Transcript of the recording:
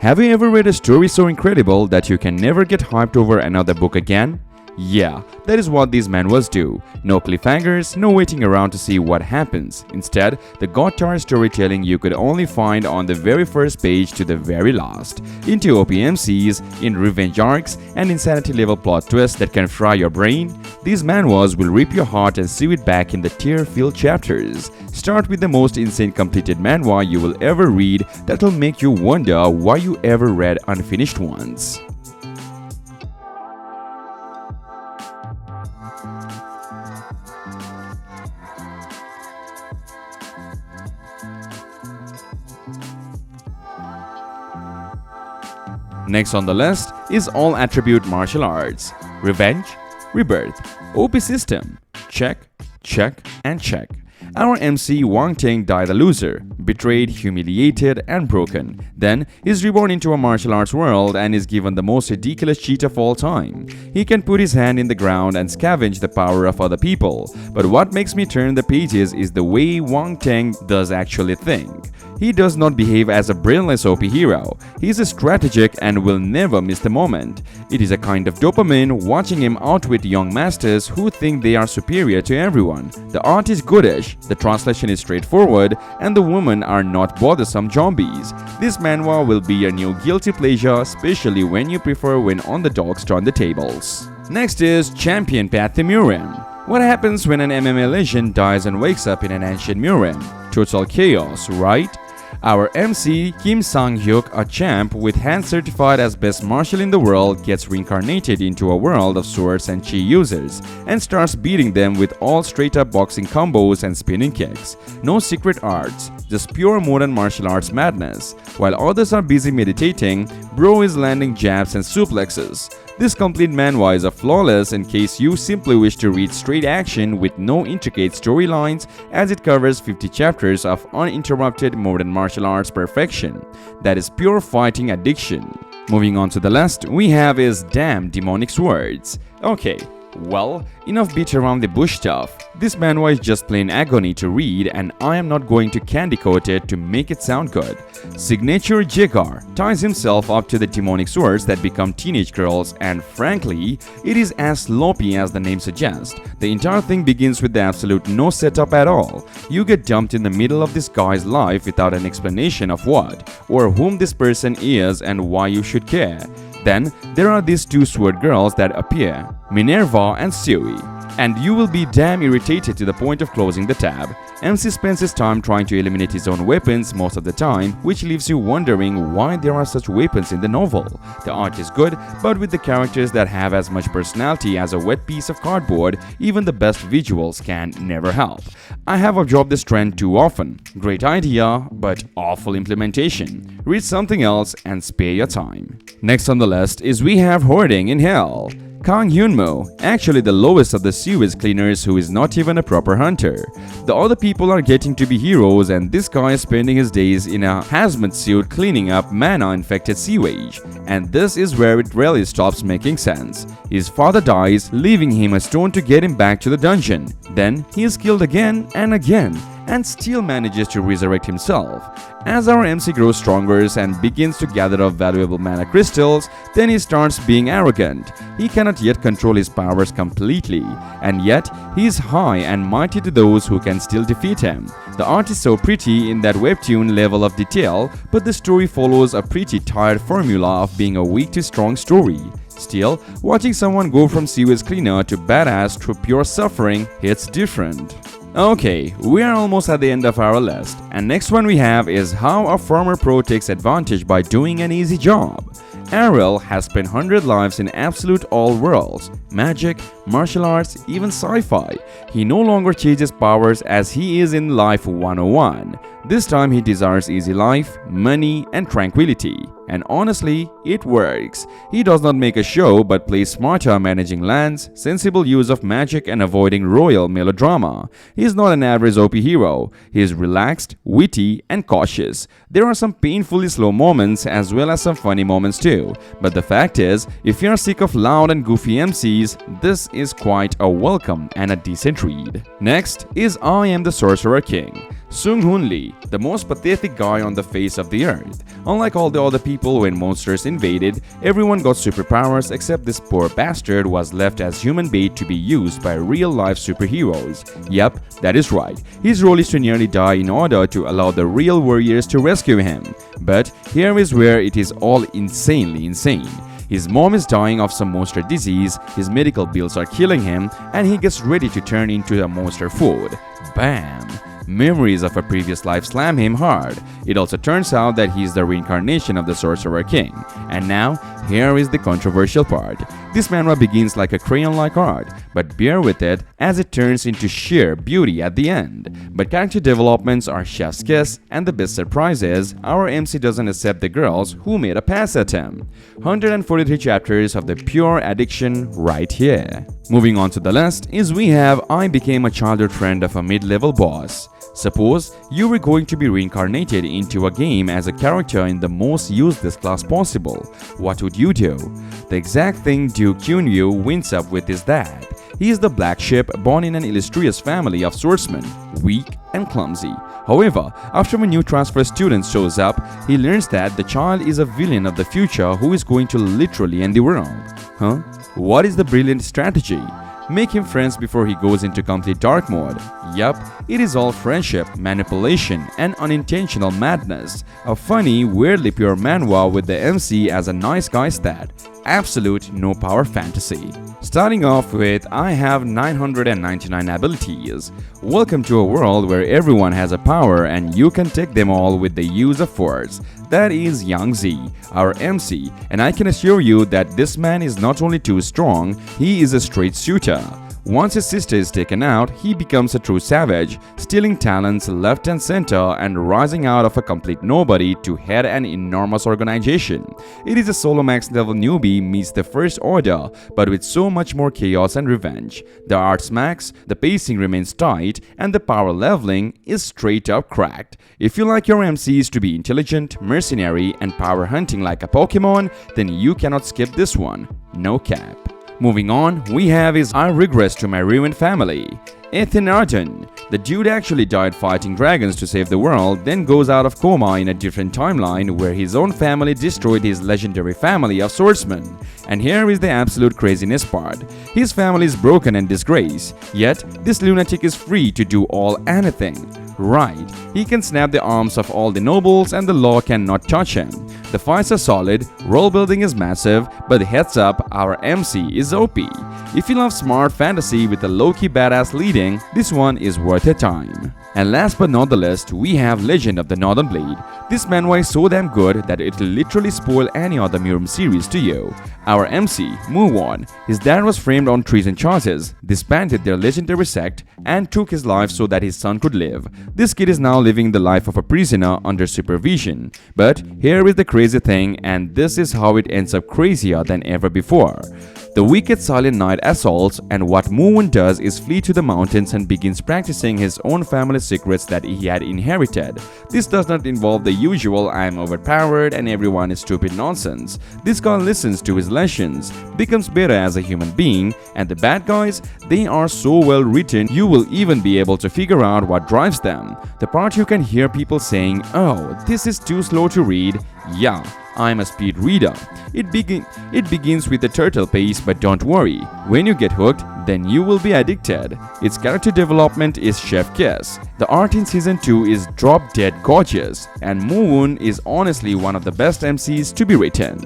Have you ever read a story so incredible that you can never get hyped over another book again? Yeah, that is what these manhwas do. No cliffhangers, no waiting around to see what happens. Instead, the god-tier storytelling you could only find on the very first page to the very last. Into OPMCs, in revenge arcs, and insanity-level plot twists that can fry your brain, these manhwas will rip your heart and sew it back in the tear-filled chapters. Start with the most insane completed manhwa you will ever read that will make you wonder why you ever read unfinished ones. Next on the list is all attribute martial arts. Revenge, rebirth, OP system. Check, check, and check. Our MC Wang Ting died a loser, betrayed, humiliated, and broken. Then is reborn into a martial arts world and is given the most ridiculous cheat of all time. He can put his hand in the ground and scavenge the power of other people. But what makes me turn the pages is the way Wang Ting does actually think. He does not behave as a brainless OP hero. He is strategic and will never miss the moment. It is a kind of dopamine watching him outwit young masters who think they are superior to everyone. The art is goodish, the translation is straightforward, and the women are not bothersome zombies. This manhwa will be your new guilty pleasure, especially when you prefer when on the dogs turn the tables. Next is Champion Path to Murim. What happens when an MMA legend dies and wakes up in an ancient Murim? Total chaos, right? Our MC, Kim Sang-hyuk, a champ with hand certified as best martial in the world, gets reincarnated into a world of swords and chi users and starts beating them with all straight-up boxing combos and spinning kicks. No secret arts, just pure modern martial arts madness. While others are busy meditating, bro is landing jabs and suplexes. This complete manhwa is flawless in case you simply wish to read straight action with no intricate storylines, as it covers 50 chapters of uninterrupted modern martial arts perfection. That is pure fighting addiction. Moving on to the list we have is Damn Demonic Swords. Okay, well, enough beat around the bush stuff. This manhwa is just plain agony to read and I am not going to candy coat it to make it sound good. Signature Jigar ties himself up to the demonic swords that become teenage girls, and frankly, it is as sloppy as the name suggests. The entire thing begins with the absolute no setup at all. You get dumped in the middle of this guy's life without an explanation of what or whom this person is and why you should care. Then there are these two sword girls that appear, Minerva and Sui, and you will be damn irritated to the point of closing the tab. MC spends his time trying to eliminate his own weapons most of the time, which leaves you wondering why there are such weapons in the novel. The art is good, but with the characters that have as much personality as a wet piece of cardboard, even the best visuals can never help. I have absorbed this trend too often. Great idea, but awful implementation. Read something else and spare your time. Next on the list is we have Hoarding in Hell. Kang Hyunmo, actually the lowest of the sewage cleaners who is not even a proper hunter. The other people are getting to be heroes and this guy is spending his days in a hazmat suit cleaning up mana-infected sewage. And this is where it really stops making sense. His father dies, leaving him a stone to get him back to the dungeon. Then he is killed again and still manages to resurrect himself. As our MC grows stronger and begins to gather up valuable mana crystals, then he starts being arrogant. He cannot yet control his powers completely, and yet he is high and mighty to those who can still defeat him. The art is so pretty in that webtoon level of detail, but the story follows a pretty tired formula of being a weak to strong story. Still, watching someone go from sewage cleaner to badass through pure suffering hits different. Okay, we are almost at the end of our list, and next one we have is how a former pro takes advantage by doing an easy job. Ariel has spent 100 lives in absolute all worlds, magic, martial arts, even sci-fi. He no longer chases powers as he is in Life 101. This time he desires easy life, money, and tranquility. And honestly, it works. He does not make a show but plays smarter managing lands, sensible use of magic and avoiding royal melodrama. He is not an average OP hero. He is relaxed, witty, and cautious. There are some painfully slow moments as well as some funny moments too. But the fact is, if you are sick of loud and goofy MCs, this is quite a welcome and a decent read. Next is I Am the Sorcerer King. Sung-hoon Lee, the most pathetic guy on the face of the earth. Unlike all the other people when monsters invaded, everyone got superpowers except this poor bastard was left as human bait to be used by real-life superheroes. Yep, that is right. His role is to nearly die in order to allow the real warriors to rescue him. But here is where it is all insanely insane. His mom is dying of some monster disease, his medical bills are killing him, and he gets ready to turn into a monster food. Bam! Memories of a previous life slam him hard. It also turns out that he is the reincarnation of the Sorcerer King. And now, here is the controversial part. This manhwa begins like a crayon-like art, but bear with it as it turns into sheer beauty at the end. But character developments are chef's kiss, and the best surprise is, our MC doesn't accept the girls who made a pass at him. 143 chapters of the pure addiction right here. Moving on to the list is we have I became a childhood friend of a mid-level boss. Suppose you were going to be reincarnated into a game as a character in the most useless class possible. What would you do? The exact thing Duke Kyunryu winds up with is that he is the black sheep born in an illustrious family of swordsmen, weak and clumsy. However, after a new transfer student shows up, he learns that the child is a villain of the future who is going to literally end the world. Huh? What is the brilliant strategy? Make him friends before he goes into complete dark mode. Yup, it is all friendship, manipulation, and unintentional madness. A funny, weirdly pure manhwa with the MC as a nice guy stat. Absolute no power fantasy. Starting off with I have 999 abilities. Welcome to a world where everyone has a power and you can take them all with the use of force. That is Yang Z, our MC, and I can assure you that this man is not only too strong, he is a straight shooter. Once his sister is taken out, he becomes a true savage, stealing talents left and center and rising out of a complete nobody to head an enormous organization. It is a solo max level newbie meets the first order, but with so much more chaos and revenge. The art's max, the pacing remains tight, and the power leveling is straight up cracked. If you like your MCs to be intelligent, mercenary, and power hunting like a Pokemon, then you cannot skip this one. No cap. Moving on, we have is I regress to my ruined family. Ethan Arden. The dude actually died fighting dragons to save the world, then goes out of coma in a different timeline where his own family destroyed his legendary family of swordsmen. And here is the absolute craziness part. His family is broken and disgraced, yet this lunatic is free to do all anything. Right, he can snap the arms of all the nobles and the law cannot touch him. The fights are solid, role building is massive, but heads up, our MC is OP. If you love smart fantasy with a low-key badass leading, this one is worth your time. And last but not the least, we have Legend of the Northern Blade. This manhwa is so damn good that it'll literally spoil any other Murim series to you. Our MC, move on. His dad was framed on treason charges, disbanded their legendary sect, and took his life so that his son could live. This kid is now living the life of a prisoner under supervision. But here is the crazy thing, and this is how it ends up crazier than ever before. The wicked Silent Night assaults, and what Moon does is flee to the mountains and begins practicing his own family secrets that he had inherited. This does not involve the usual I am overpowered and everyone is stupid nonsense. This guy listens to his lessons, becomes better as a human being, and the bad guys, they are so well written you will even be able to figure out what drives them. The part you can hear people saying, "Oh, this is too slow to read," yeah, I'm a speed reader. It begins with a turtle pace, but don't worry. When you get hooked, then you will be addicted. Its character development is chef kiss. The art in season 2 is drop dead gorgeous, and Moon is honestly one of the best MCs to be written.